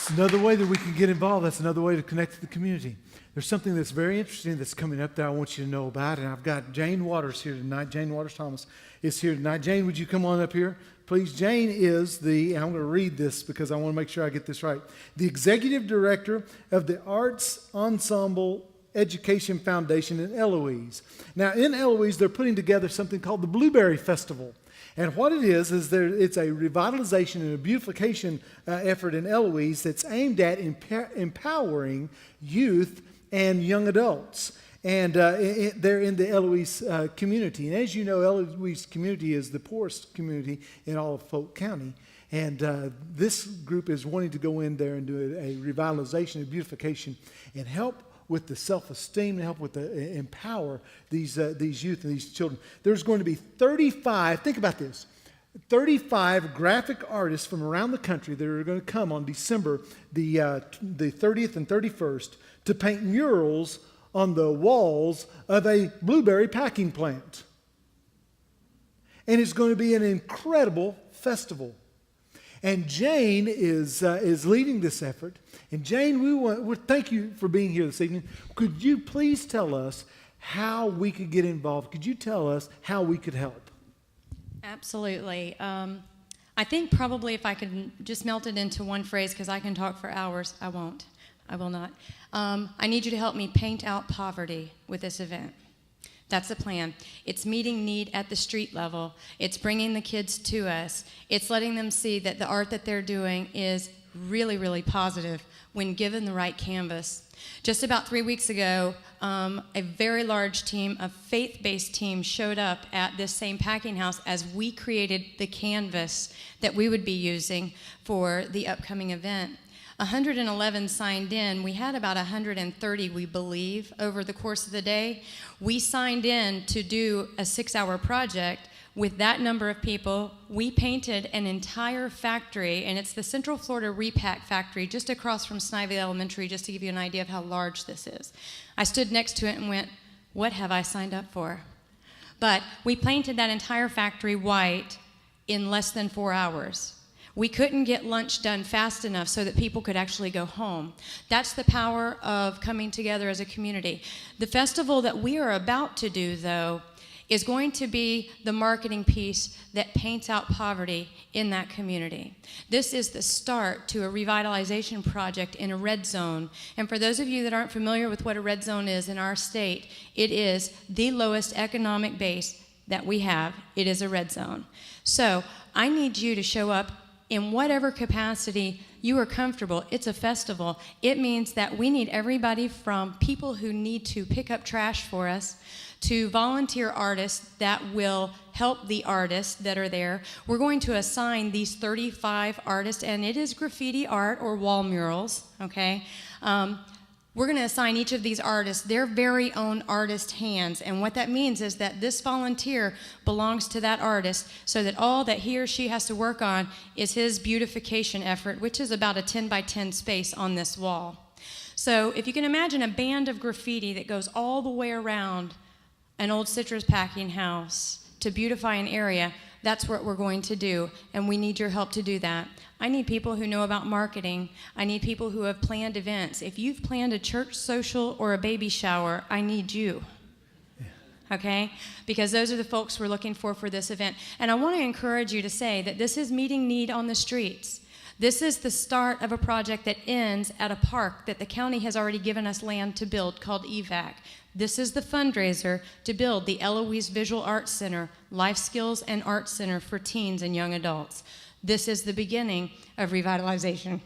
It's another way that we can get involved. That's another way to connect to the community. There's something that's very interesting that's coming up that I want you to know about, and I've got Jane Waters here tonight. Jane Waters Thomas is here tonight. Jane, would you come on up here, please? Jane is and I'm going to read this because I want to make sure I get this right, the Executive Director of the Arts Ensemble Education Foundation in Eloise. Now, in Eloise, they're putting together something called the Blueberry Festival. And what it is it's a revitalization and a beautification effort in Eloise that's aimed at empowering youth and young adults. And they're in the Eloise community. And as you know, Eloise community is the poorest community in all of Polk County. And this group is wanting to go in there and do a revitalization, a beautification, and help with the self-esteem, and help with the empower these youth and these children. There's going to be 35, think about this, 35 graphic artists from around the country that are going to come on December the 30th and 31st to paint murals on the walls of a blueberry packing plant. And it's going to be an incredible festival. And Jane is leading this effort. And Jane, we thank you for being here this evening. Could you please tell us how we could get involved? Could you tell us how we could help? Absolutely. I think probably if I could just melt it into one phrase, because I can talk for hours, I won't. I will not. I need you to help me paint out poverty with this event. That's the plan. It's meeting need at the street level. It's bringing the kids to us. It's letting them see that the art that they're doing is really, really positive when given the right canvas. Just about 3 weeks ago, a very large team, a faith-based team, showed up at this same packing house as we created the canvas that we would be using for the upcoming event. 111 signed in. We had about 130, we believe, over the course of the day. We signed in to do a 6-hour project. With that number of people, we painted an entire factory, and it's the Central Florida Repack Factory just across from Snively Elementary, just to give you an idea of how large this is. I stood next to it and went, what have I signed up for? But we painted that entire factory white in less than 4 hours. We couldn't get lunch done fast enough so that people could actually go home. That's the power of coming together as a community. The festival that we are about to do, though, is going to be the marketing piece that paints out poverty in that community. This is the start to a revitalization project in a red zone. And for those of you that aren't familiar with what a red zone is in our state, it is the lowest economic base that we have. It is a red zone. So I need you to show up in whatever capacity you are comfortable. It's a festival. It means that we need everybody from people who need to pick up trash for us to volunteer artists that will help the artists that are there. We're going to assign these 35 artists, and it is graffiti art or wall murals, okay? We're going to assign each of these artists their very own artist hands, and what that means is that this volunteer belongs to that artist so that all that he or she has to work on is his beautification effort, which is about a 10 by 10 space on this wall. So if you can imagine a band of graffiti that goes all the way around an old citrus packing house to beautify an area, that's what we're going to do, and we need your help to do that. I need people who know about marketing. I need people who have planned events. If you've planned a church social or a baby shower, I need you. Okay? Because those are the folks we're looking for this event. And I want to encourage you to say that this is meeting need on the streets. This is the start of a project that ends at a park that the county has already given us land to build called EVAC. This is the fundraiser to build the Eloise Visual Arts Center, Life Skills and Arts Center for teens and young adults. This is the beginning of revitalization.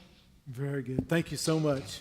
Very good. Thank you so much.